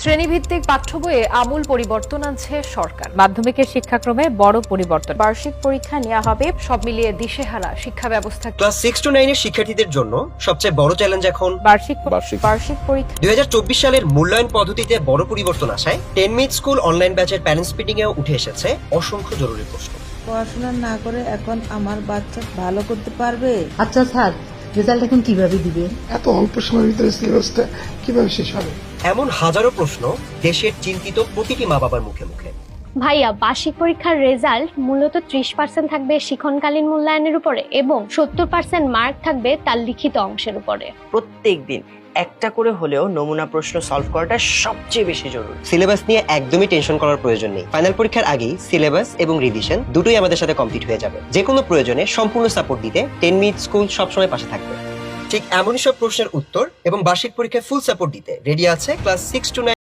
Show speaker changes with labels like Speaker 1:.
Speaker 1: শ্রেণীভিত্তিক পাঠ্য বইয়ে আমূল পরিবর্তন আনছে সরকার।
Speaker 2: মাধ্যমিকের শিক্ষাক্রমে বড় পরিবর্তন।
Speaker 1: বার্ষিক পরীক্ষা নেওয়া হবে। সব মিলিয়ে দিশেহারা শিক্ষা ব্যবস্থা।
Speaker 3: ক্লাস 6 to 9 এর শিক্ষার্থীদের জন্য সবচেয়ে বড় চ্যালেঞ্জ এখন
Speaker 2: বার্ষিক
Speaker 1: পরীক্ষা।
Speaker 3: 2024 সালের মূল্যায়ন পদ্ধতিতে বড় পরিবর্তন আসায় 10 মিনিট স্কুল অনলাইন ব্যাচের প্যারেন্টস মিটিং এও উঠে এসেছে অসংখ্য জরুরি প্রশ্ন।
Speaker 4: পড়াশোনা না করে এখন আমার বাচ্চা ভালো করতে পারবে?
Speaker 5: আচ্ছা স্যার, রেজাল্ট এখন কিভাবে দিবে?
Speaker 6: এত অল্প সময়ের ভিতরে সিলেবাসটা কিভাবে শেষ হবে?
Speaker 3: এমন হাজারো প্রশ্ন দেশের চিন্তিত প্রতিটি মা বাবার মুখে মুখে।
Speaker 7: ভাইয়া, বার্ষিক পরীক্ষার রেজাল্ট মূলত 30% থাকবে শিক্ষণকালীন মূল্যায়নের উপরে এবং 70% মার্ক থাকবে তার লিখিত অংশের উপরে।
Speaker 8: প্রত্যেকদিন একটা করে হলেও নমুনা প্রশ্ন সলভ করাটা সবচেয়ে বেশি জরুরি।
Speaker 3: সিলেবাস নিয়ে একদমই টেনশন করার প্রয়োজন নেই। ফাইনাল পরীক্ষার আগেই সিলেবাস এবং রিভিশন দুটোই আমাদের সাথে কমপ্লিট হয়ে যাবে। যে কোনো প্রয়োজনে সম্পূর্ণ সাপোর্ট দিতে 10 মিনিট স্কুল সবসময় পাশে থাকবে। ঠিক এমনই সব প্রশ্নের উত্তর এবং বার্ষিক পরীক্ষায় ফুল সাপোর্ট দিতে রেডি আছে ক্লাস 6 to 9